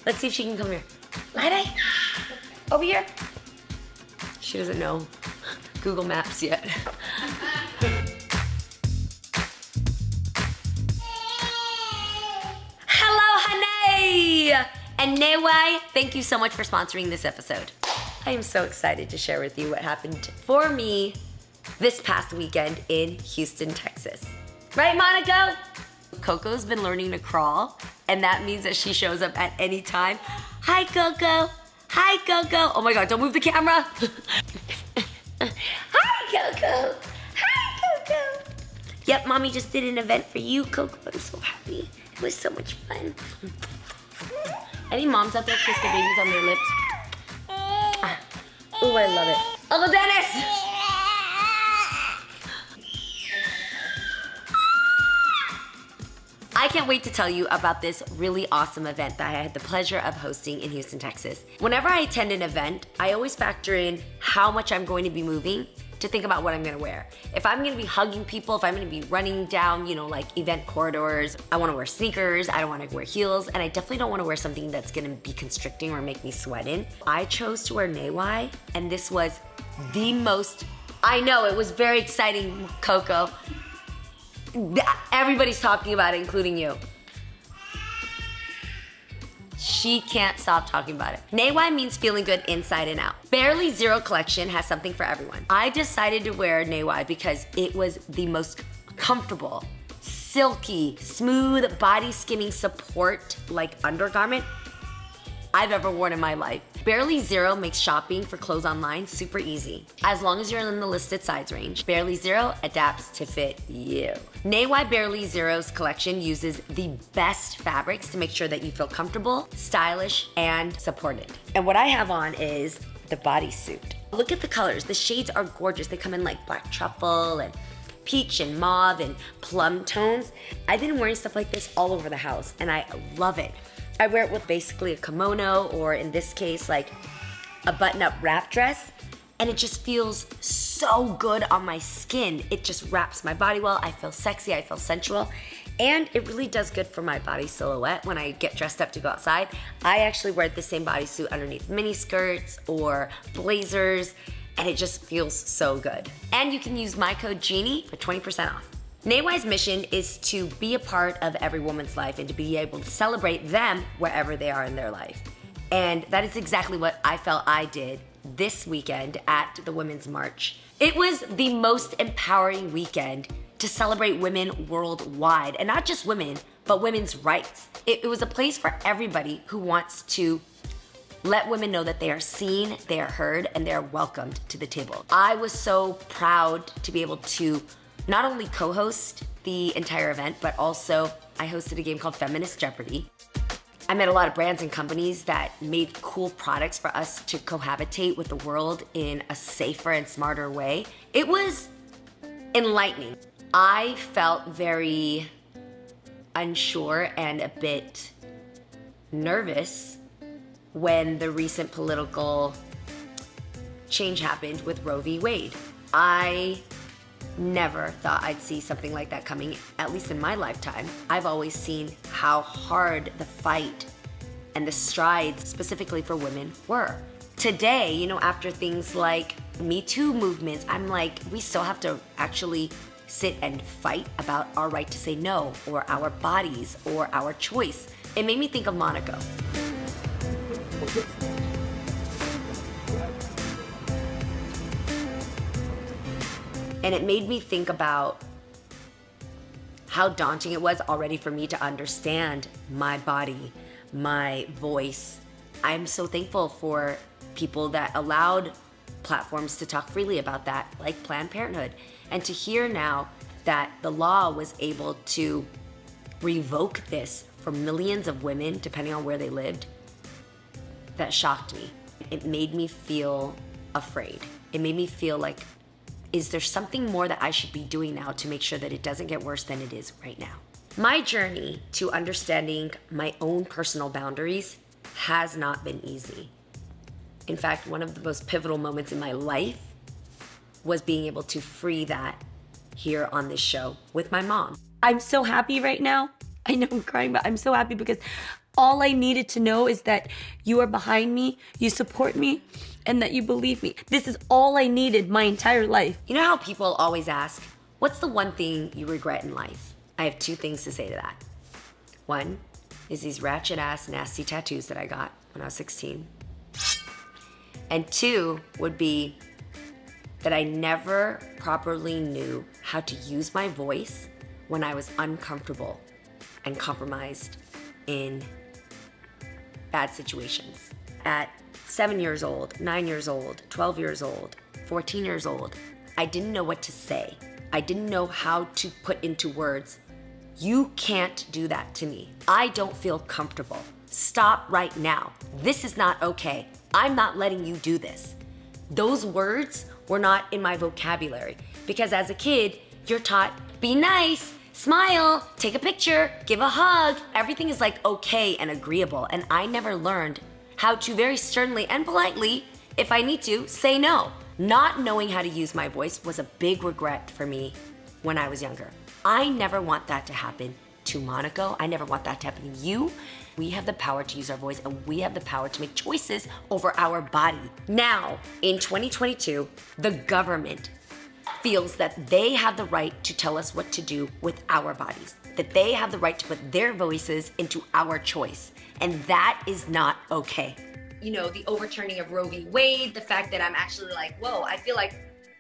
Let's see if she can come here. Hunnay, over here. She doesn't know Google Maps yet. Hello, Hunnay! And Nay, thank you so much for sponsoring this episode. I am so excited to share with you what happened for me this past weekend in Houston, Texas. Right, Monaco? Coco's been learning to crawl, and that means that she shows up at any time. Hi, Coco. Hi, Coco. Oh my God, don't move the camera. Hi, Coco. Hi, Coco. Yep, Mommy just did an event for you, Coco. I'm so happy. It was so much fun. Any moms out there kiss their babies on their lips? Oh, I love it. Uncle Dennis! I can't wait to tell you about this really awesome event that I had the pleasure of hosting in Houston, Texas. Whenever I attend an event, I always factor in how much I'm going to be moving to think about what I'm gonna wear. If I'm gonna be hugging people, if I'm gonna be running down, you know, like event corridors, I wanna wear sneakers, I don't wanna wear heels, and I definitely don't wanna wear something that's gonna be constricting or make me sweat in. I chose to wear Nay, and this was the most, I know, it was very exciting, Coco. Everybody's talking about it, including you. She can't stop talking about it. Nay means feeling good inside and out. Barely Zero collection has something for everyone. I decided to wear Nay because it was the most comfortable, silky, smooth, body skimming support like undergarment I've ever worn in my life. Barely Zero makes shopping for clothes online super easy. As long as you're in the listed size range, Barely Zero adapts to fit you. Nay Barely Zero's collection uses the best fabrics to make sure that you feel comfortable, stylish, and supported. And what I have on is the bodysuit. Look at the colors. The shades are gorgeous. They come in like black truffle and peach and mauve and plum tones. I've been wearing stuff like this all over the house and I love it. I wear it with basically a kimono, or in this case, like a button-up wrap dress, and it just feels so good on my skin. It just wraps my body well. I feel sexy, I feel sensual, and it really does good for my body silhouette when I get dressed up to go outside. I actually wear the same bodysuit underneath mini skirts or blazers, and it just feels so good. And you can use my code Jeannie for 20% off. Nay's mission is to be a part of every woman's life and to be able to celebrate them wherever they are in their life. And that is exactly what I felt I did this weekend at the Women's March. It was the most empowering weekend to celebrate women worldwide, and not just women, but women's rights. It was a place for everybody who wants to let women know that they are seen, they are heard, and they are welcomed to the table. I was so proud to be able to not only co-host the entire event, but also I hosted a game called Feminist Jeopardy. I met a lot of brands and companies that made cool products for us to cohabitate with the world in a safer and smarter way. It was enlightening. I felt very unsure and a bit nervous when the recent political change happened with Roe v. Wade. I never thought I'd see something like that coming, at least in my lifetime. I've always seen how hard the fight and the strides specifically for women were. Today, you know, after things like Me Too movements, I'm like, we still have to actually sit and fight about our right to say no, or our bodies, or our choice. It made me think of Monaco. And it made me think about how daunting it was already for me to understand my body, my voice. I'm so thankful for people that allowed platforms to talk freely about that, like Planned Parenthood. And to hear now that the law was able to revoke this for millions of women, depending on where they lived, that shocked me. It made me feel afraid. It made me feel like, is there something more that I should be doing now to make sure that it doesn't get worse than it is right now? My journey to understanding my own personal boundaries has not been easy. In fact, one of the most pivotal moments in my life was being able to free that here on this show with my mom. I'm so happy right now I know I'm crying, but I'm so happy because all I needed to know is that you are behind me, you support me, and that you believe me. This is all I needed my entire life. You know how people always ask, what's the one thing you regret in life? I have two things to say to that. One is these ratchet ass nasty tattoos that I got when I was 16. And two would be that I never properly knew how to use my voice when I was uncomfortable and compromised in bad situations. At 7 years old, 9 years old, 12 years old, 14 years old, I didn't know what to say. I didn't know how to put into words, you can't do that to me. I don't feel comfortable. Stop right now. This is not okay. I'm not letting you do this. Those words were not in my vocabulary because as a kid, you're taught, be nice, smile, take a picture, give a hug. Everything is like okay and agreeable. And I never learned how to very sternly and politely, if I need to, say no. Not knowing how to use my voice was a big regret for me when I was younger. I never want that to happen to Monaco. I never want that to happen to you. We have the power to use our voice and we have the power to make choices over our body. Now, in 2022, the government feels that they have the right to tell us what to do with our bodies, that they have the right to put their voices into our choice, and that is not okay. You know, the overturning of Roe v. Wade, the fact that I'm actually like, whoa, I feel like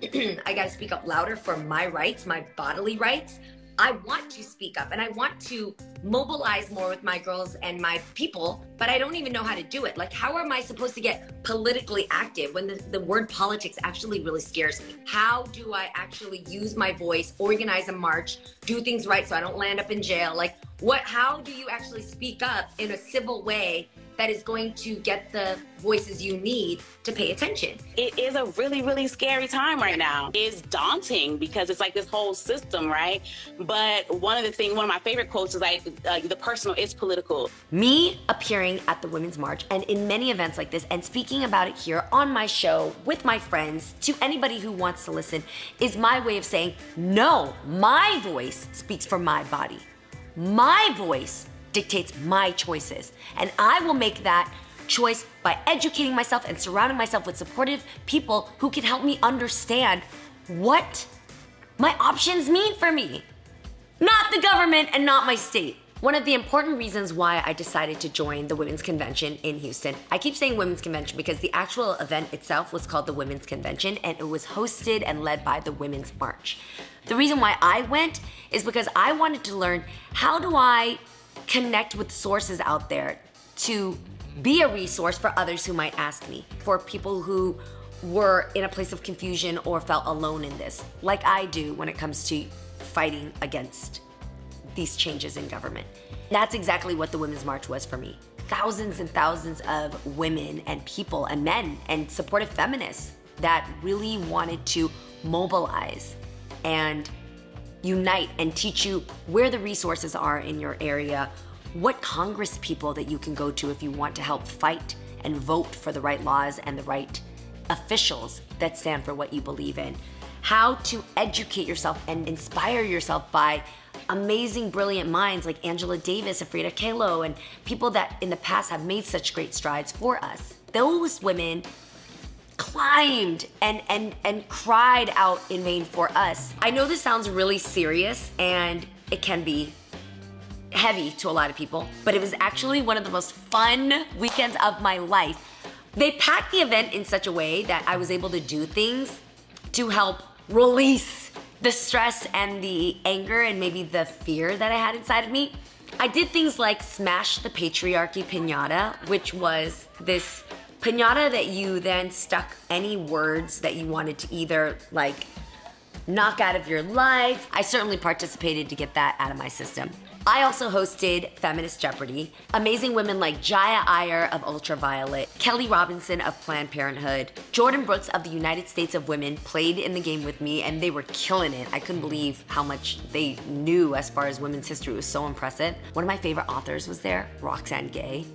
I gotta speak up louder for my rights, my bodily rights. I want to speak up and I want to mobilize more with my girls and my people, but I don't even know how to do it. Like, how am I supposed to get politically active when the word politics actually really scares me? How do I actually use my voice, organize a march, do things right so I don't land up in jail? Like, how do you actually speak up in a civil way that is going to get the voices you need to pay attention? It is a really, really scary time right now. It's daunting because it's like this whole system, right? But one of my favorite quotes is like, the personal is political. Me appearing at the Women's March and in many events like this and speaking about it here on my show with my friends to anybody who wants to listen is my way of saying, no, my voice speaks for my body. My voice dictates my choices. And I will make that choice by educating myself and surrounding myself with supportive people who can help me understand what my options mean for me. Not the government and not my state. One of the important reasons why I decided to join the Women's Convention in Houston, I keep saying Women's Convention because the actual event itself was called the Women's Convention and it was hosted and led by the Women's March. The reason why I went is because I wanted to learn, how do I connect with sources out there to be a resource for others who might ask me, for people who were in a place of confusion or felt alone in this, like I do when it comes to fighting against these changes in government. That's exactly what the Women's March was for me. Thousands and thousands of women and people and men and supportive feminists that really wanted to mobilize and unite and teach you where the resources are in your area, what Congress people that you can go to if you want to help fight and vote for the right laws and the right officials that stand for what you believe in, how to educate yourself and inspire yourself by amazing, brilliant minds like Angela Davis and Frida Kahlo and people that in the past have made such great strides for us. Those women climbed and cried out in vain for us. I know this sounds really serious and it can be heavy to a lot of people, but it was actually one of the most fun weekends of my life. They packed the event in such a way that I was able to do things to help release the stress and the anger and maybe the fear that I had inside of me. I did things like smash the patriarchy piñata, which was this piñata that you then stuck any words that you wanted to either like knock out of your life. I certainly participated to get that out of my system. I also hosted Feminist Jeopardy. Amazing women like Jaya Iyer of Ultraviolet, Kelly Robinson of Planned Parenthood, Jordan Brooks of the United States of Women played in the game with me and they were killing it. I couldn't believe how much they knew as far as women's history. It was so impressive. One of my favorite authors was there, Roxane Gay.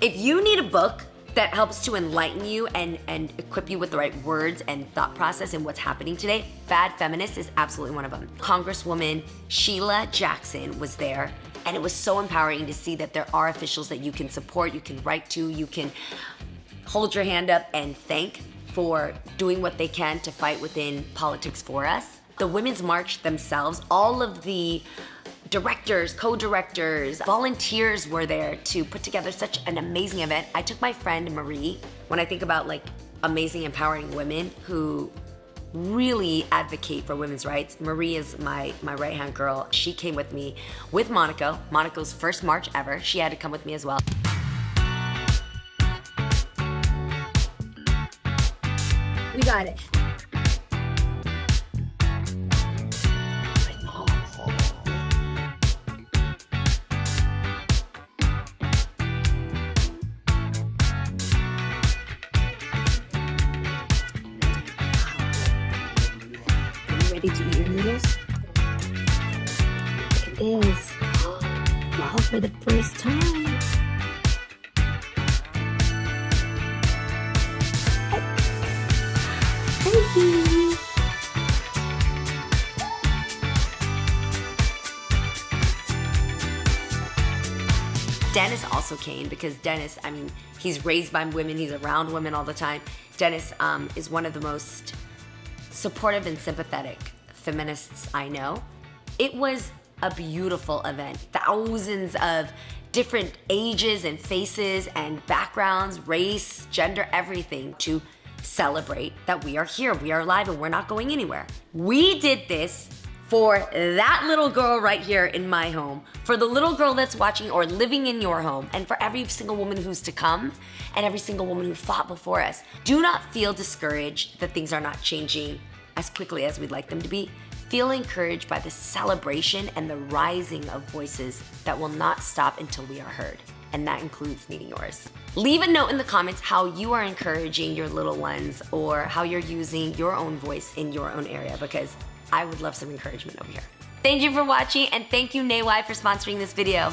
If you need a book that helps to enlighten you and equip you with the right words and thought process in what's happening today, Bad Feminist is absolutely one of them. Congresswoman Sheila Jackson was there, And it was so empowering to see that there are officials that you can support, you can write to, you can hold your hand up and thank for doing what they can to fight within politics for us. The Women's March themselves, all of the directors, co-directors, volunteers were there to put together such an amazing event. I took my friend Marie. When I think about like amazing, empowering women who really advocate for women's rights, Marie is my right-hand girl. She came with me with Monica's first march ever. She had to come with me as well. We got it. Ready to eat your noodles? Look at this. Wow, for the first time. Thank you. Dennis also came because Dennis, I mean, he's raised by women, he's around women all the time. Dennis is one of the most supportive and sympathetic feminists I know. It was a beautiful event. Thousands of different ages and faces and backgrounds, race, gender, everything to celebrate that we are here, we are alive, and we're not going anywhere. We did this for that little girl right here in my home, for the little girl that's watching or living in your home, and for every single woman who's to come, and every single woman who fought before us. Do not feel discouraged that things are not changing as quickly as we'd like them to be. Feel encouraged by the celebration and the rising of voices that will not stop until we are heard. And that includes needing yours. Leave a note in the comments how you are encouraging your little ones or how you're using your own voice in your own area, because I would love some encouragement over here. Thank you for watching, and thank you Nay for sponsoring this video.